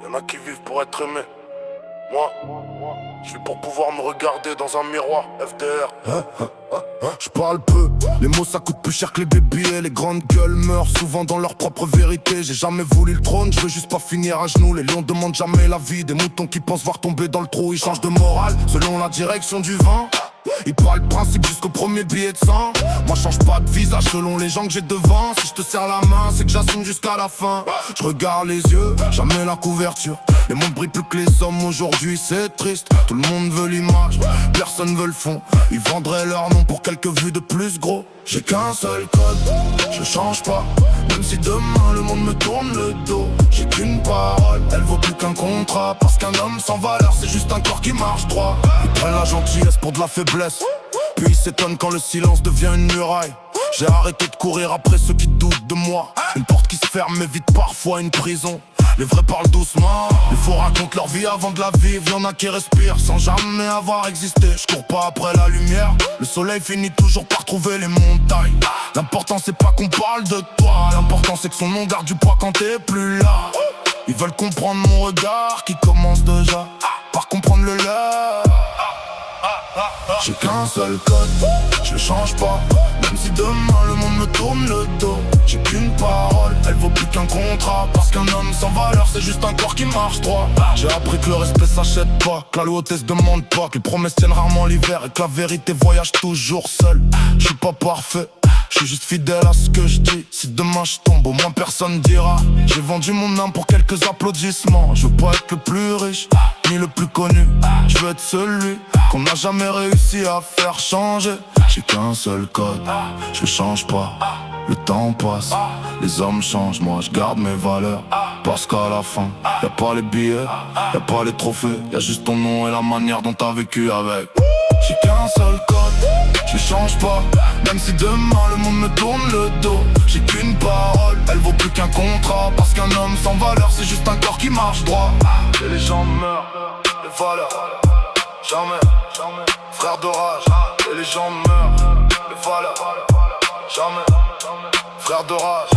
Y'en a qui vivent pour être aimés. Moi, je suis pour pouvoir me regarder dans un miroir. FDR. Je parle peu, les mots ça coûte plus cher que les bébés. Les grandes gueules meurent souvent dans leur propre vérité. J'ai jamais voulu le trône, je veux juste pas finir à genoux. Les lions demandent jamais la vie. Des moutons qui pensent voir tomber dans le trou. Ils changent de morale selon la direction du vent. Ils parlent principe jusqu'au premier billet de sang. Moi je change pas de visage selon les gens que j'ai devant. Si je te serre la main c'est que j'assume jusqu'à la fin. Je regarde les yeux, jamais la couverture. Les mondes brillent plus que les hommes aujourd'hui, c'est triste. Tout le monde veut l'image, personne veut le fond. Ils vendraient leur nom pour quelques vues de plus gros. J'ai qu'un seul code, je change pas. Même si demain le monde me tourne le dos. J'ai qu'une parole, elle vaut plus qu'un contrat. Parce qu'un homme sans valeur c'est juste un corps qui marche droit. Ils prennent la gentillesse pour de la faiblesse. Puis ils s'étonnent quand le silence devient une muraille. J'ai arrêté de courir après ceux qui doutent de moi. Une porte qui se ferme évite parfois une prison. Les vrais parlent doucement, les faux racontent leur vie avant de la vivre. Y'en a qui respirent sans jamais avoir existé. Je cours pas après la lumière, le soleil finit toujours par trouver les montagnes. L'important c'est pas qu'on parle de toi, l'important c'est que son nom garde du poids quand t'es plus là. Ils veulent comprendre mon regard qui commence déjà par comprendre le leur. J'ai qu'un seul code, je change pas. Même si demain le monde me tourne le dos. J'ai qu'une parole, elle vaut plus qu'un contrat. Parce qu'un homme sans valeur c'est juste un corps qui marche droit. J'ai appris que le respect s'achète pas, que la loyauté se demande pas, que les promesses tiennent rarement l'hiver et que la vérité voyage toujours seule. Je suis pas parfait, je suis juste fidèle à ce que je dis. Si demain je tombe, au moins personne dira. J'ai vendu mon âme pour quelques applaudissements. Je veux pas être le plus riche, ni le plus connu. Je veux être celui qu'on n'a jamais réussi à faire changer. J'ai qu'un seul code, je change pas. Le temps passe, les hommes changent, moi je garde mes valeurs. Parce qu'à la fin, y'a pas les billets, y'a pas les trophées. Y'a juste ton nom et la manière dont t'as vécu avec. J'ai qu'un seul code, je change pas. Même si demain le monde me tourne le dos. J'ai qu'une parole, elle vaut plus qu'un contrat. Parce qu'un homme sans valeur c'est juste un corps qui marche droit. Et les gens meurent, les valeurs jamais, frère d'orage. Et les gens meurent, les valeurs jamais, frère d'orage.